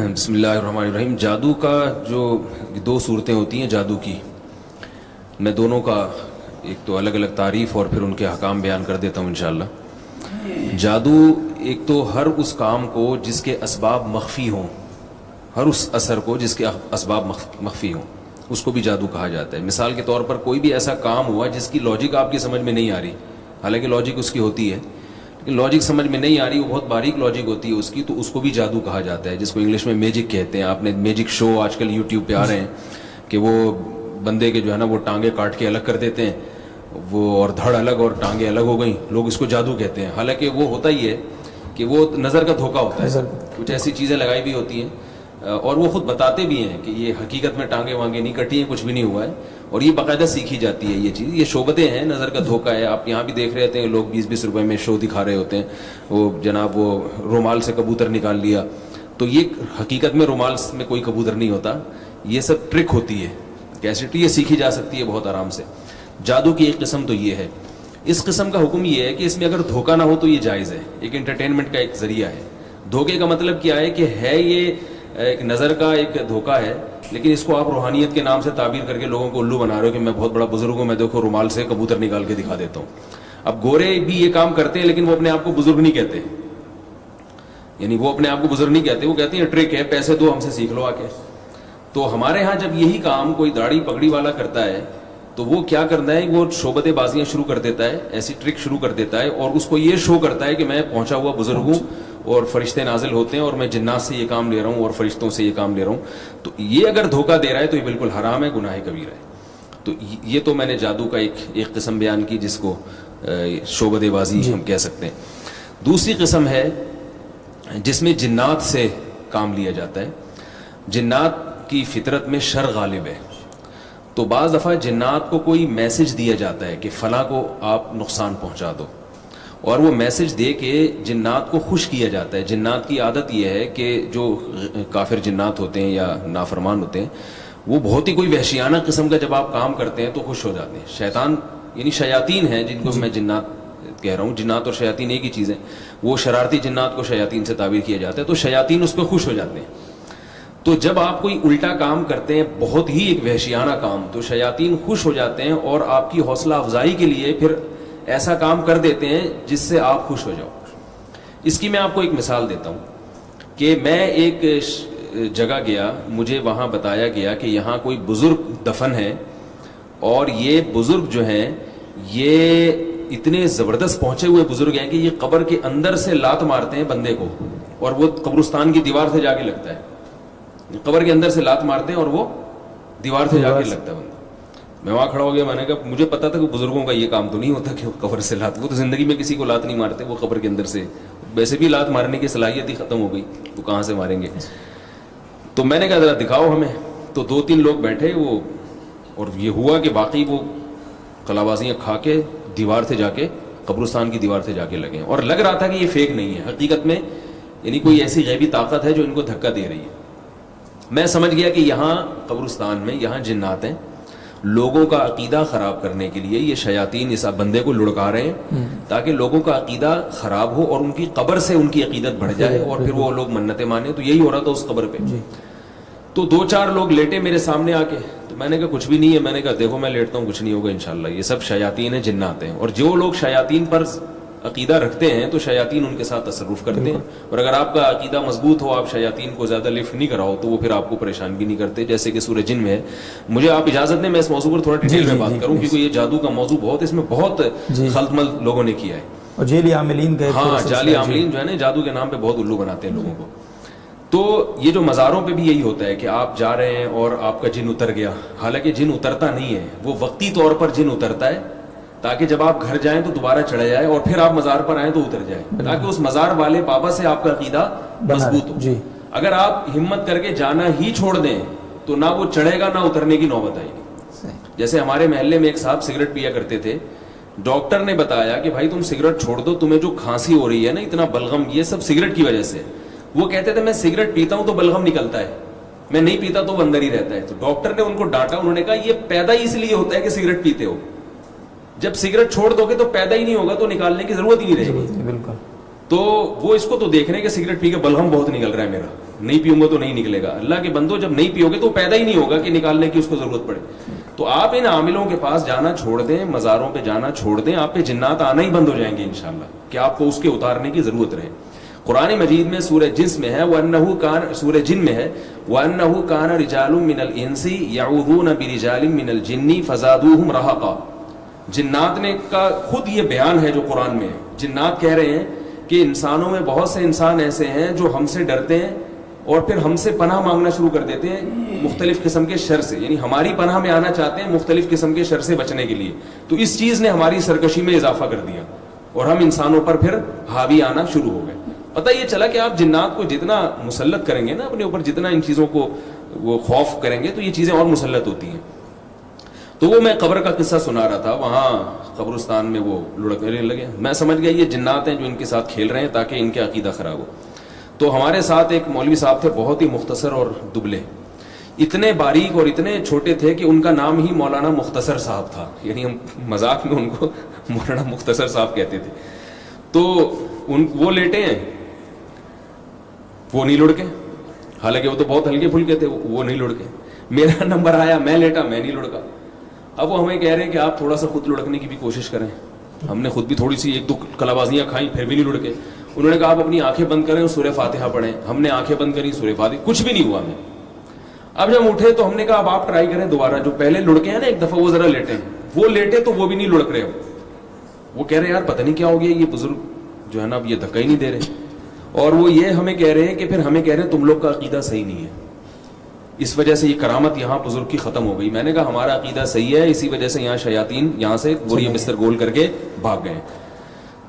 بسم اللہ الرحمن الرحیم. جادو کا جو دو صورتیں ہوتی ہیں جادو کی، میں دونوں کا ایک تو الگ الگ تعریف اور پھر ان کے احکام بیان کر دیتا ہوں انشاءاللہ. جادو ایک تو ہر اس کام کو جس کے اسباب مخفی ہوں، ہر اس اثر کو جس کے اسباب مخفی ہوں، اس کو بھی جادو کہا جاتا ہے. مثال کے طور پر کوئی بھی ایسا کام ہوا جس کی لاجک آپ کی سمجھ میں نہیں آ رہی، حالانکہ لاجک اس کی ہوتی ہے لیکن لاجک سمجھ میں نہیں آ رہی، وہ بہت باریک لاجک ہوتی ہے اس کی، تو اس کو بھی جادو کہا جاتا ہے، جس کو انگلش میں میجک کہتے ہیں. آپ نے میجک شو آج کل یوٹیوب پہ آ رہے ہیں کہ وہ بندے کے جو ہے نا وہ ٹانگیں کاٹ کے الگ کر دیتے ہیں، وہ اور دھڑ الگ اور ٹانگیں الگ ہو گئیں، لوگ اس کو جادو کہتے ہیں. حالانکہ وہ ہوتا ہی ہے کہ وہ نظر کا دھوکہ ہوتا ہے، کچھ ایسی چیزیں لگائی بھی ہوتی ہیں اور وہ خود بتاتے بھی ہیں کہ یہ حقیقت میں ٹانگیں وانگیں نہیں کٹی ہیں، کچھ بھی نہیں ہوا ہے، اور یہ باقاعدہ سیکھی جاتی ہے. یہ چیز یہ شعبتیں ہیں، نظر کا دھوکہ ہے. آپ یہاں بھی دیکھ رہے ہیں لوگ 20-20 روپے میں شو دکھا رہے ہوتے ہیں، وہ جناب وہ رومال سے کبوتر نکال لیا، تو یہ حقیقت میں رومال میں کوئی کبوتر نہیں ہوتا، یہ سب ٹرک ہوتی ہے. کیسٹ یہ سیکھی جا سکتی ہے بہت آرام سے. جادو کی ایک قسم تو یہ ہے. اس قسم کا حکم یہ ہے کہ اس میں اگر دھوکہ نہ ہو تو یہ جائز ہے، ایک انٹرٹینمنٹ کا ایک ذریعہ ہے. دھوکے کا مطلب کیا ہے کہ ہے یہ ایک نظر کا ایک دھوکہ ہے، لیکن اس کو آپ روحانیت کے نام سے تعبیر کر کے لوگوں کو الو بنا رہے ہو کہ میں بہت بڑا بزرگ ہوں، میں دیکھو رومال سے کبوتر نکال کے دکھا دیتا ہوں. اب گورے بھی یہ کام کرتے ہیں لیکن وہ اپنے آپ کو بزرگ نہیں کہتے، یعنی وہ اپنے آپ کو بزرگ نہیں کہتے، وہ کہتے ہیں ٹرک ہے، پیسے دو ہم سے سیکھ لو آ کے. تو ہمارے ہاں جب یہی کام کوئی داڑھی پگڑی والا کرتا ہے تو وہ کیا کرنا ہے، وہ شعبت بازیاں شروع کر دیتا ہے، ایسی ٹرک شروع کر دیتا ہے اور اس کو یہ شو کرتا ہے کہ میں پہنچا ہوا بزرگ ہوں اور فرشتے نازل ہوتے ہیں اور میں جنات سے یہ کام لے رہا ہوں اور فرشتوں سے یہ کام لے رہا ہوں. تو یہ اگر دھوکہ دے رہا ہے تو یہ بالکل حرام ہے، گناہ کبیرہ ہے. تو یہ تو میں نے جادو کا ایک قسم بیان کی جس کو شعبت بازی ہم کہہ سکتے ہیں. دوسری قسم ہے جس میں جنات سے کام لیا جاتا ہے. جنات کی فطرت میں شر غالب ہے، تو بعض دفعہ جنات کو کوئی میسج دیا جاتا ہے کہ فلاں کو آپ نقصان پہنچا دو، اور وہ میسج دے کے جنات کو خوش کیا جاتا ہے. جنات کی عادت یہ ہے کہ جو کافر جنات ہوتے ہیں یا نافرمان ہوتے ہیں وہ بہت ہی کوئی وحشیانہ قسم کا جب آپ کام کرتے ہیں تو خوش ہو جاتے ہیں. شیطان یعنی شیاطین ہیں جن کو میں جنات کہہ رہا ہوں، جنات اور شیاطین ایک ہی چیز ہے. وہ شرارتی جنات کو شیاطین سے تعبیر کیا جاتا ہے، تو شیاطین اس پہ خوش ہو جاتے ہیں. تو جب آپ کوئی الٹا کام کرتے ہیں، بہت ہی ایک وحشیانہ کام، تو شیاطین خوش ہو جاتے ہیں اور آپ کی حوصلہ افزائی کے لیے پھر ایسا کام کر دیتے ہیں جس سے آپ خوش ہو جاؤ. اس کی میں آپ کو ایک مثال دیتا ہوں کہ میں ایک جگہ گیا، مجھے وہاں بتایا گیا کہ یہاں کوئی بزرگ دفن ہے اور یہ بزرگ جو ہیں یہ اتنے زبردست پہنچے ہوئے بزرگ ہیں کہ یہ قبر کے اندر سے لات مارتے ہیں بندے کو اور وہ قبرستان کی دیوار سے جا کے لگتا ہے. قبر کے اندر سے لات مارتے ہیں اور وہ دیوار سے جا کے لگتا ہے بندہ. میں وہاں کھڑا ہو گیا، میں نے کہا مجھے پتا تھا کہ بزرگوں کا یہ کام تو نہیں ہوتا کہ وہ قبر سے لات، وہ تو زندگی میں کسی کو لات نہیں مارتے، وہ قبر کے اندر سے ویسے بھی لات مارنے کی صلاحیت ہی ختم ہو گئی، تو کہاں سے ماریں گے. تو میں نے کہا ذرا دکھاؤ ہمیں. تو 2-3 لوگ بیٹھے وہ، اور یہ ہوا کہ باقی وہ کلابازیاں کھا کے دیوار سے جا کے قبرستان کی دیوار سے جا کے لگے، اور لگ رہا تھا کہ یہ فیک نہیں ہے، حقیقت میں یعنی کوئی ایسی غیبی طاقت ہے جو ان کو دھکا دے رہی ہے. میں سمجھ گیا کہ یہاں قبرستان میں یہاں جنات ہیں، لوگوں کا عقیدہ خراب کرنے کے لیے یہ شیاطین اس بندے کو لڑکا رہے ہیں تاکہ لوگوں کا عقیدہ خراب ہو اور ان کی قبر سے ان کی عقیدت بڑھ جائے اور پھر وہ لوگ منتیں مانیں. تو یہی ہو رہا تھا اس قبر پہ. تو 2-4 لوگ لیٹے میرے سامنے آ کے، تو میں نے کہا کچھ بھی نہیں ہے. میں نے کہا دیکھو میں لیٹتا ہوں، کچھ نہیں ہوگا انشاءاللہ، یہ سب شیاطین ہیں، جنات ہیں. اور جو لوگ شیاطین پر عقیدہ رکھتے ہیں تو شیاطین ان کے ساتھ تصرف کرتے ہیں، اور اگر آپ کا عقیدہ مضبوط ہو، آپ شیاطین کو زیادہ لفٹ نہیں کراؤ تو وہ پھر آپ کو پریشان بھی نہیں کرتے، جیسے کہ سورہ جن میں ہے. مجھے آپ اجازت دیں میں اس موضوع پر تھوڑا ڈیٹیل میں بات کروں کیونکہ یہ جادو کا موضوع بہت، اس میں بہت خلط ملط لوگوں نے کیا ہے، اور جعلی عاملین کا، ہاں جعلی عاملین جو ہے نا جادو کے نام پہ بہت الو بناتے ہیں لوگوں کو. تو یہ جو مزاروں پہ بھی یہی ہوتا ہے کہ آپ جا رہے ہیں اور آپ کا جن اتر گیا، حالانکہ جن اترتا نہیں ہے، وہ وقتی طور پر جن اترتا ہے تاکہ جب آپ گھر جائیں تو دوبارہ چڑھا جائے اور پھر آپ مزار پر آئیں تو اتر جائے، تاکہ اس مزار والے بابا سے آپ کا عقیدہ مضبوط ہو. اگر آپ ہمت کر کے جانا ہی چھوڑ دیں تو نہ وہ چڑھے گا نہ اترنے کی نوبت آئے گی. جیسے ہمارے محلے میں ایک صاحب سگریٹ پیا کرتے تھے، ڈاکٹر نے بتایا کہ بھائی تم سگریٹ چھوڑ دو، تمہیں جو کھانسی ہو رہی ہے نا، اتنا بلغم، یہ سب سگریٹ کی وجہ سے. وہ کہتے تھے میں سگریٹ پیتا ہوں تو بلغم نکلتا ہے، میں نہیں پیتا تو وہ اندر ہی رہتا ہے. تو ڈاکٹر نے ان کو ڈانٹا، انہوں نے کہا یہ پیدا ہی اس لیے ہوتا ہے کہ سگریٹ پیتے ہو، جب سگریٹ چھوڑ دو گے تو پیدا ہی نہیں ہوگا تو نکالنے کی ضرورت ہی نہیں رہے گی. بالکل. تو وہ اس کو تو دیکھ رہے ہیں کہ سگریٹ پی کے بلغم بہت نکل رہا ہے میرا، نہیں پیوں گا تو نہیں نکلے گا. اللہ کے بندو جب نہیں پیو گے تو پیدا ہی نہیں ہوگا کہ نکالنے کی اس کو ضرورت پڑے. تو آپ ان عاملوں کے پاس جانا چھوڑ دیں, مزاروں پہ جانا چھوڑ دیں, آپ پہ جنات آنا ہی بند ہو جائیں گے انشاءاللہ, کہ آپ کو اس کے اتارنے کی ضرورت رہے. قرآن مجید میں سورہ جنس میں ہے وَأَنَّهُ كَانَ, سورہ جن میں ہے وَأَنَّهُ كَانَ رِجَالٌ مِّنَ الْإِنسِ يَعُوذُونَ بِرِجَالٍ مِّنَ الْجِنِّ فَزَادُوهُمْ رَهَقًا. جنات نے کا خود یہ بیان ہے جو قرآن میں ہے. جنات کہہ رہے ہیں کہ انسانوں میں بہت سے انسان ایسے ہیں جو ہم سے ڈرتے ہیں اور پھر ہم سے پناہ مانگنا شروع کر دیتے ہیں مختلف قسم کے شر سے, یعنی ہماری پناہ میں آنا چاہتے ہیں مختلف قسم کے شر سے بچنے کے لیے. تو اس چیز نے ہماری سرکشی میں اضافہ کر دیا اور ہم انسانوں پر پھر حاوی آنا شروع ہو گئے. پتہ یہ چلا کہ آپ جنات کو جتنا مسلط کریں گے نا اپنے اوپر, جتنا ان چیزوں کو وہ خوف کریں گے تو یہ چیزیں اور مسلط ہوتی ہیں. تو وہ میں قبر کا قصہ سنا رہا تھا, وہاں قبرستان میں وہ لڑکنے لگے. میں سمجھ گیا یہ جنات ہیں جو ان کے ساتھ کھیل رہے ہیں تاکہ ان کے عقیدہ خراب ہو. تو ہمارے ساتھ ایک مولوی صاحب تھے, بہت ہی مختصر اور دبلے, اتنے باریک اور اتنے چھوٹے تھے کہ ان کا نام ہی مولانا مختصر صاحب تھا, یعنی ہم مذاق میں ان کو مولانا مختصر صاحب کہتے تھے. تو وہ لیٹے ہیں, وہ نہیں لڑکے, حالانکہ وہ تو بہت ہلکے پھلکے تھے, وہ نہیں لڑکے. میرا نمبر آیا, میں لیٹا, میں نہیں لڑکا. اب وہ ہمیں کہہ رہے ہیں کہ آپ تھوڑا سا خود لڑکنے کی بھی کوشش کریں. ہم نے خود بھی تھوڑی سی ایک دو کلابازیاں کھائیں, پھر بھی نہیں لڑکے. انہوں نے کہا آپ اپنی آنکھیں بند کریں اور سورہ فاتحہ پڑھیں. ہم نے آنکھیں بند کری, سورہ فاتحہ, کچھ بھی نہیں ہوا ہمیں. اب جب اٹھے تو ہم نے کہا اب آپ ٹرائی کریں دوبارہ, جو پہلے لڑکے ہیں نا ایک دفعہ وہ ذرا لیٹے ہیں. وہ لیٹے تو وہ بھی نہیں لڑک رہے. وہ کہہ رہے ہیں یار پتہ نہیں کیا ہو گیا, یہ بزرگ جو ہے نا اب یہ دھکا ہی نہیں دے رہے. اور وہ یہ ہمیں کہہ رہے ہیں کہ پھر ہمیں کہہ رہے ہیں تم لوگ کا عقیدہ صحیح نہیں ہے, اس وجہ سے یہ کرامت یہاں بزرگ کی ختم ہو گئی. میں نے کہا ہمارا عقیدہ صحیح ہے, اسی وجہ سے یہاں شیاطین یہاں سے بوریے بستر گول کر کے بھاگ گئے.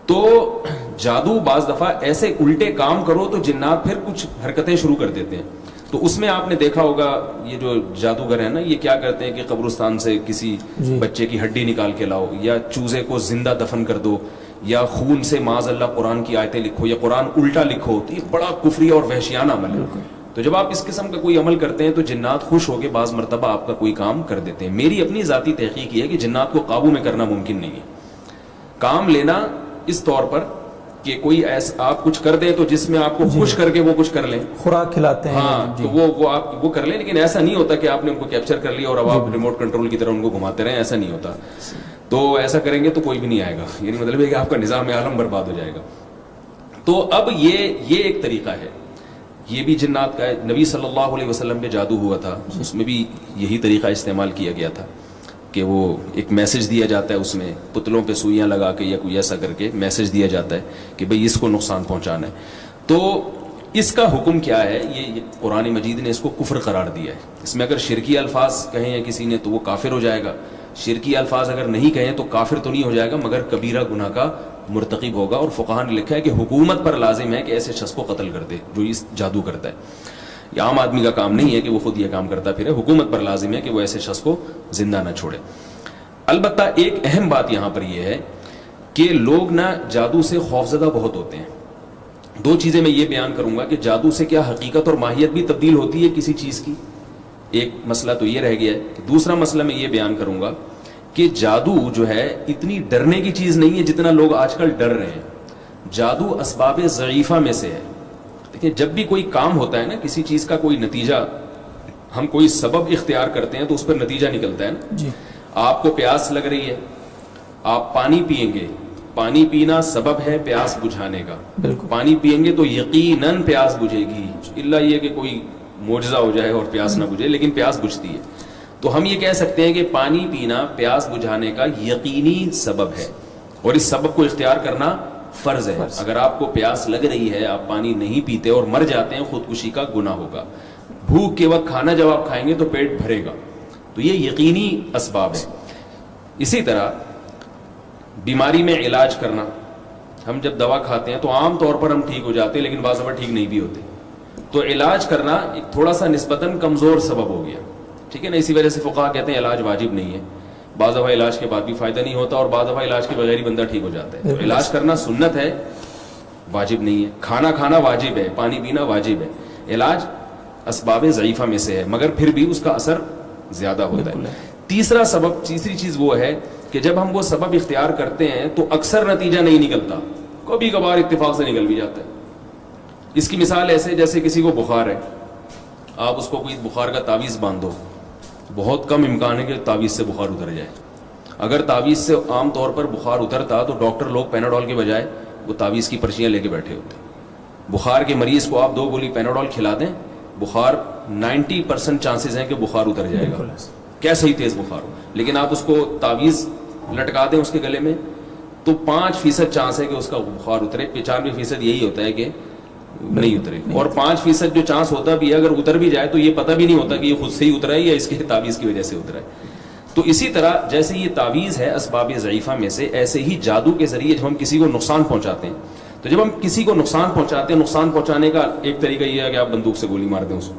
تو جادو بعض دفعہ ایسے الٹے کام کرو تو جنات پھر کچھ حرکتیں شروع کر دیتے ہیں. تو اس میں آپ نے دیکھا ہوگا یہ جو جادوگر ہے نا, یہ کیا کرتے ہیں کہ قبرستان سے کسی بچے کی ہڈی نکال کے لاؤ, یا چوزے کو زندہ دفن کر دو, یا خون سے معاذ اللہ قرآن کی آیتیں لکھو, یا قرآن الٹا لکھو. تو یہ بڑا کفری اور وحشیانہ عمل ہے. تو جب آپ اس قسم کا کوئی عمل کرتے ہیں تو جنات خوش ہو کے بعض مرتبہ آپ کا کوئی کام کر دیتے ہیں. میری اپنی ذاتی تحقیق یہ ہے کہ جنات کو قابو میں کرنا ممکن نہیں ہے. کام لینا اس طور پر کہ کوئی ایسا آپ کچھ کر دیں تو جس میں آپ کو خوش کر کے وہ کچھ کر لیں, خوراک کھلاتے ہیں, ہاں تو وہ آپ وہ کر لیں, لیکن ایسا نہیں ہوتا کہ آپ نے ان کو کیپچر کر لیا اور اب آپ ریموٹ کنٹرول کی طرح ان کو گھماتے رہیں. ایسا نہیں ہوتا. تو ایسا کریں گے تو کوئی بھی نہیں آئے گا, یعنی مطلب ہے کہ آپ کا نظام عالم برباد ہو جائے گا. تو اب یہ ایک طریقہ ہے, یہ بھی جنات کا ہے. نبی صلی اللہ علیہ وسلم پہ جادو ہوا تھا, اس میں بھی یہی طریقہ استعمال کیا گیا تھا کہ وہ ایک میسج دیا جاتا ہے, اس میں پتلوں پہ سوئیاں لگا کے یا کوئی ایسا کر کے میسج دیا جاتا ہے کہ بھئی اس کو نقصان پہنچانا ہے. تو اس کا حکم کیا ہے, یہ قرآن مجید نے اس کو کفر قرار دیا ہے. اس میں اگر شرکی الفاظ کہیں ہیں کسی نے تو وہ کافر ہو جائے گا, شرکی الفاظ اگر نہیں کہیں تو کافر تو نہیں ہو جائے گا مگر کبیرہ گناہ کا مرتکب ہوگا. اور فقہاء نے لکھا ہے کہ حکومت پر لازم ہے کہ ایسے شخص کو قتل کر دے جو اس جادو کرتا ہے. یہ عام آدمی کا کام نہیں ہے کہ وہ خود یہ کام کرتا پھر, حکومت پر لازم ہے کہ وہ ایسے شخص کو زندہ نہ چھوڑے. البتہ ایک اہم بات یہاں پر یہ ہے کہ لوگ نا جادو سے خوفزدہ بہت ہوتے ہیں. دو چیزیں میں یہ بیان کروں گا کہ جادو سے کیا حقیقت اور ماہیت بھی تبدیل ہوتی ہے کسی چیز کی, ایک مسئلہ تو یہ رہ گیا ہے. دوسرا مسئلہ میں یہ بیان کروں گا کہ جادو جو ہے اتنی ڈرنے کی چیز نہیں ہے جتنا لوگ آج کل ڈر رہے ہیں. جادو اسباب ضعیفہ میں سے ہے. دیکھیں جب بھی کوئی کام ہوتا ہے نا, کسی چیز کا کوئی نتیجہ, ہم کوئی سبب اختیار کرتے ہیں تو اس پر نتیجہ نکلتا ہے نا. جی آپ کو پیاس لگ رہی ہے, آپ پانی پئیں گے, پانی پینا سبب ہے پیاس بجھانے کا. پانی پئیں گے تو یقیناً پیاس بجھے گی, الا یہ کہ کوئی معجزہ ہو جائے اور پیاس نہ بجھے, لیکن پیاس بجھتی ہے. تو ہم یہ کہہ سکتے ہیں کہ پانی پینا پیاس بجھانے کا یقینی سبب ہے اور اس سبب کو اختیار کرنا فرض ہے. اگر آپ کو پیاس لگ رہی ہے, آپ پانی نہیں پیتے اور مر جاتے ہیں, خودکشی کا گناہ ہوگا. بھوک کے وقت کھانا جب آپ کھائیں گے تو پیٹ بھرے گا. تو یہ یقینی اسباب ہے. اسی طرح بیماری میں علاج کرنا, ہم جب دوا کھاتے ہیں تو عام طور پر ہم ٹھیک ہو جاتے ہیں لیکن بعض دفعہ ٹھیک نہیں بھی ہوتے. تو علاج کرنا ایک تھوڑا سا نسبتاً کمزور سبب ہو گیا, ٹھیک ہے نا. اسی وجہ سے فقہاء کہتے ہیں علاج واجب نہیں ہے. بعض دفعہ علاج کے بعد بھی فائدہ نہیں ہوتا اور بعض دفعہ علاج کے بغیر ہی بندہ ٹھیک ہو جاتا ہے. تو علاج کرنا سنت ہے, واجب نہیں ہے. کھانا کھانا واجب ہے, پانی پینا واجب ہے. علاج اسباب ضعیفہ میں سے ہے مگر پھر بھی اس کا اثر زیادہ ہوتا ہے. تیسری چیز وہ ہے کہ جب ہم وہ سبب اختیار کرتے ہیں تو اکثر نتیجہ نہیں نکلتا, کبھی کبھار اتفاق سے نکل بھی جاتا ہے. اس کی مثال ایسے جیسے کسی کو بخار ہے, آپ اس کو کوئی بخار کا تعویذ باندھو, بہت کم امکان ہے کہ تعویذ سے بخار اتر جائے. اگر تعویذ سے عام طور پر بخار اترتا تو ڈاکٹر لوگ پیناڈول کے بجائے وہ تعویذ کی پرچیاں لے کے بیٹھے ہوتے. بخار کے مریض کو آپ 2 گولی پیناڈول کھلا دیں, بخار 90% چانسز ہیں کہ بخار اتر جائے گا, کیسے ہی تیز بخار ہو. لیکن آپ اس کو تعویذ لٹکا دیں اس کے گلے میں تو 5% چانس ہے کہ اس کا بخار اترے, 95% یہی ہوتا ہے کہ نہیں اترے. اور 5% جو چانس ہوتا بھی ہے اگر اتر بھی جائے تو یہ پتہ بھی نہیں ہوتا کہ یہ خود سے ہی اترا ہے یا اس کے تعویذ کی وجہ سے اترا ہے. تو اسی طرح جیسے یہ تعویذ ہے اسباب ضعیفہ میں سے, ایسے ہی جادو کے ذریعے جب ہم کسی کو نقصان پہنچاتے ہیں, تو جب ہم کسی کو نقصان پہنچاتے ہیں, نقصان پہنچانے کا ایک طریقہ یہ ہے کہ آپ بندوق سے گولی مار دیں اس کو,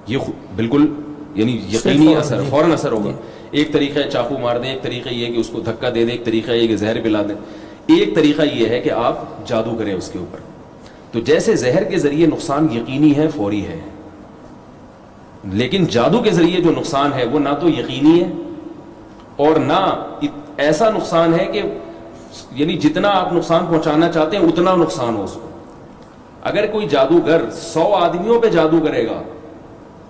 یہ بالکل یعنی یقینی اثر, فوراً اثر ہوگا. ایک طریقہ ہے چاقو مار دیں, ایک طریقہ یہ ہے کہ اس کو دھکا دے دیں, ایک طریقہ یہ کہ زہر پلا دیں, ایک طریقہ یہ ہے کہ آپ جادو کریں اس کے اوپر. تو جیسے زہر کے ذریعے نقصان یقینی ہے, فوری ہے, لیکن جادو کے ذریعے جو نقصان ہے وہ نہ تو یقینی ہے اور نہ ایسا نقصان ہے کہ یعنی جتنا آپ نقصان پہنچانا چاہتے ہیں اتنا نقصان ہو اس کو. اگر کوئی جادوگر 100 آدمیوں پہ جادو کرے گا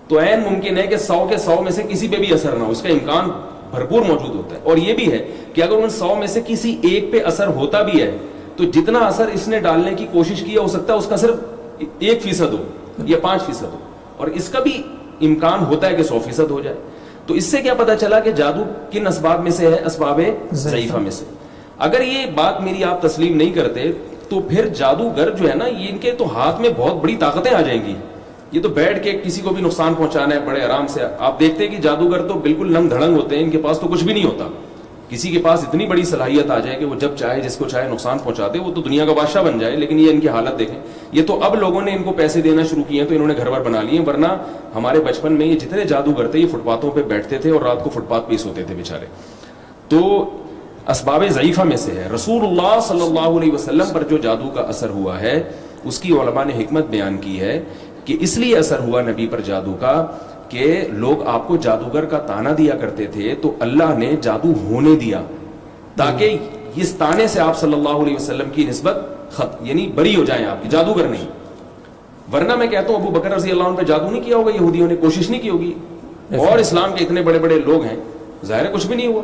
تو عین ممکن ہے کہ 100 کے 100 میں سے کسی پہ بھی اثر نہ ہو, اس کا امکان بھرپور موجود ہوتا ہے. اور یہ بھی ہے کہ اگر ان 100 میں سے کسی ایک پہ اثر ہوتا بھی ہے تو جتنا اثر اس نے ڈالنے کی کوشش کی ہو سکتا ہے اس کا صرف 1% ہو یا 5% ہو, اور اس کا بھی امکان ہوتا ہے کہ 100% ہو جائے. تو اس سے کیا پتا چلا کہ جادو کن اسباب میں سے ہے, اسباب ضعیفہ میں سے. اگر یہ بات میری آپ تسلیم نہیں کرتے تو پھر جادوگر جو ہے نا, یہ ان کے تو ہاتھ میں بہت بڑی طاقتیں آ جائیں گی. یہ تو بیٹھ کے کسی کو بھی نقصان پہنچانا ہے بڑے آرام سے. آپ دیکھتے ہیں کہ جادوگر تو بالکل لنگ دھڑنگ ہوتے ہیں, ان کے پاس تو کچھ بھی نہیں ہوتا. کسی کے پاس اتنی بڑی صلاحیت آ جائے کہ وہ جب چاہے جس کو چاہے نقصان پہنچا دے, وہ تو دنیا کا بادشاہ بن جائے. لیکن یہ ان کی حالت دیکھیں, یہ تو اب لوگوں نے ان کو پیسے دینا شروع کیے ہیں تو انہوں نے گھر بار بنا لیے, ورنہ ہمارے بچپن میں یہ جتنے جادوگر تھے یہ فٹ پاتھوں پہ بیٹھتے تھے اور رات کو فٹ پاتھ پہ سوتے تھے بیچارے. تو اسباب ضعیفہ میں سے ہے. رسول اللہ صلی اللہ علیہ وسلم پر جو جادو کا اثر ہوا ہے اس کی علماء نے حکمت بیان کی ہے کہ اس لیے اثر ہوا نبی پر جادو کا کہ لوگ آپ کو جادوگر کا تانا دیا کرتے تھے, تو اللہ نے جادو ہونے دیا تاکہ اس تانے سے آپ صلی اللہ علیہ وسلم کی نسبت یعنی بری ہو جائیں, آپ کی جادوگر نہیں. ورنہ میں کہتا ہوں ابو بکر رضی اللہ عنہ پہ جادو نہیں کیا ہوگا یہودیوں نے, کوشش نہیں کی ہوگی, اور اسلام کے اتنے بڑے بڑے لوگ ہیں, ظاہر ہے کچھ بھی نہیں ہوا.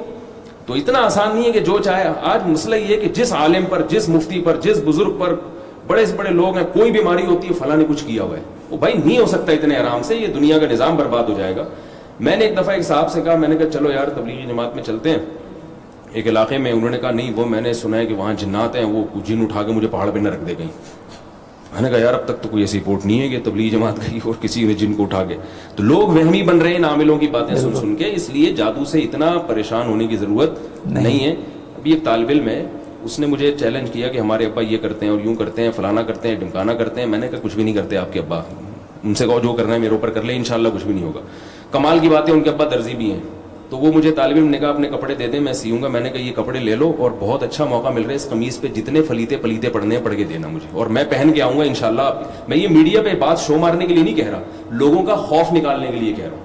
تو اتنا آسان نہیں ہے کہ جو چاہے. آج مسئلہ یہ ہے کہ جس عالم پر, جس مفتی پر, جس بزرگ پر, بڑے سے بڑے لوگ ہیں, کوئی بیماری ہوتی ہے فلاں نے کچھ کیا ہوا ہے, وہ بھائی نہیں ہو سکتا اتنے آرام سے, یہ دنیا کا نظام برباد ہو جائے گا. میں نے ایک دفعہ ایک صاحب سے کہا, میں نے کہا چلو یار تبلیغی جماعت میں چلتے ہیں ایک علاقے میں. انہوں نے کہا نہیں, وہ میں نے سنا ہے کہ وہاں جنات ہیں, وہ جن اٹھا کے مجھے پہاڑ پہ نہ رکھ دے کہیں. میں نے کہا یار اب تک تو کوئی ایسی رپورٹ نہیں ہے کہ تبلیغی جماعت گئی اور کسی نے جن کو اٹھا کے. تو لوگ وہمی بن رہے ہیں عاملوں کی باتیں سن سن کے, اس لیے جادو سے اتنا پریشان ہونے کی ضرورت نہیں ہے. ابھی ایک طالب علم ہے, اس نے مجھے چیلنج کیا کہ ہمارے ابا یہ کرتے ہیں اور یوں کرتے ہیں, فلانا کرتے ہیں, ڈمکانا کرتے ہیں. میں نے کہا کچھ بھی نہیں کرتے آپ کے ابا, ان سے کہو جو کرنا ہے میرے اوپر کر لیں, انشاءاللہ کچھ بھی نہیں ہوگا. کمال کی بات ہے ان کے ابا درزی بھی ہیں. تو وہ مجھے طالب علم نے کہا اپنے کپڑے دے دیں میں سیوں گا. میں نے کہا یہ کپڑے لے لو اور بہت اچھا موقع مل رہا ہے, اس قمیض پہ جتنے فلیتے پلیتے پڑھنے ہیں پڑھ کے دینا مجھے, اور میں پہن کے آؤں گا انشاءاللہ. میں یہ میڈیا پہ بات شو مارنے کے لیے نہیں کہہ رہا, لوگوں کا خوف نکالنے کے لیے کہہ رہا ہوں.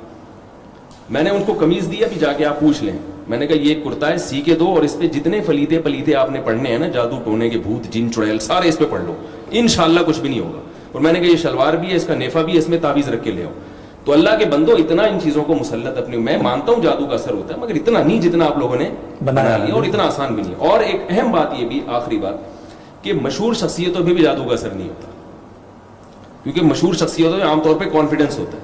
میں نے ان کو قمیض دی, ابھی جا کے آپ پوچھ لیں. میں نے کہا یہ کرتا ہے سی کے دو, اور اس پہ جتنے فلیتے پلیتے آپ نے پڑھنے ہیں نا, جادو ٹونے کے بھوت جن چڑیل سارے اس پہ پڑھ لو, انشاءاللہ کچھ بھی نہیں ہوگا. اور میں نے کہا یہ شلوار بھی ہے, اس کا نیفا بھی ہے, اس میں تعویذ رکھ کے لے آؤ. تو اللہ کے بندو اتنا ان چیزوں کو مسلط اپنی, میں مانتا ہوں جادو کا اثر ہوتا ہے مگر اتنا نہیں جتنا آپ لوگوں نے بنا لیا, اور اتنا آسان بھی نہیں. اور ایک اہم بات یہ بھی, آخری بات, کہ مشہور شخصیتوں پہ بھی جادو کا اثر نہیں ہوتا, کیونکہ مشہور شخصیتوں میں عام طور پہ کانفیڈنس ہوتا ہے.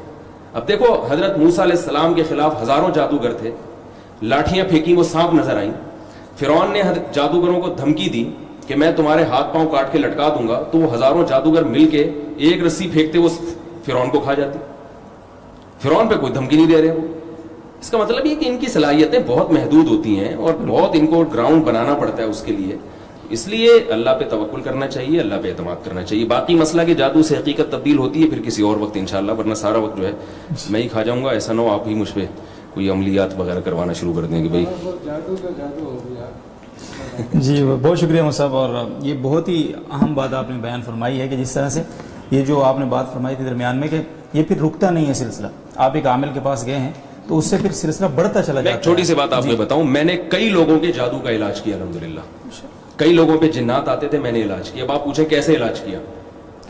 اب دیکھو حضرت موسیٰ علیہ السلام کے خلاف ہزاروں جادوگر تھے, لاٹھیاں پھینکی وہ سانپ نظر آئیں. فرعون نے جادوگروں کو دھمکی دی کہ میں تمہارے ہاتھ پاؤں کاٹ کے لٹکا دوں گا, تو وہ ہزاروں جادوگر مل کے ایک رسی پھینکتے وہ فرعون کو کھا جاتی. فرعون پہ کوئی دھمکی نہیں دے رہے وہ. اس کا مطلب یہ کہ ان کی صلاحیتیں بہت محدود ہوتی ہیں اور بہت ان کو گراؤنڈ بنانا پڑتا ہے اس کے لیے. اس لیے اللہ پہ توکل کرنا چاہیے, اللہ پہ اعتماد کرنا چاہیے. باقی مسئلہ کہ جادو سے حقیقت تبدیل ہوتی ہے پھر کسی اور وقت انشاءاللہ, ورنہ سارا وقت جو ہے میں ہی کھا جاؤں گا. ایسا نہ ہو آپ ہی مجھ پہ کوئی عملیات وغیرہ کروانا شروع کر دیں کہ بھائی جادو ہو گیا. جی بہت شکریہ مصعب, اور یہ بہت ہی اہم بات آپ نے بیان فرمائی ہے کہ جس طرح سے یہ جو آپ نے بات فرمائی تھی درمیان میں کہ یہ پھر رکتا نہیں ہے سلسلہ. آپ ایک عامل کے پاس گئے ہیں تو اس سے پھر سلسلہ بڑھتا چلا جاتا ہے. ایک چھوٹی سی بات آپ کو بتاؤں, میں نے کئی لوگوں کے جادو کا علاج کیا الحمدللہ. کئی لوگوں پہ جنات آتے تھے, میں نے علاج کیا. اب آپ پوچھیں کیسے علاج کیا,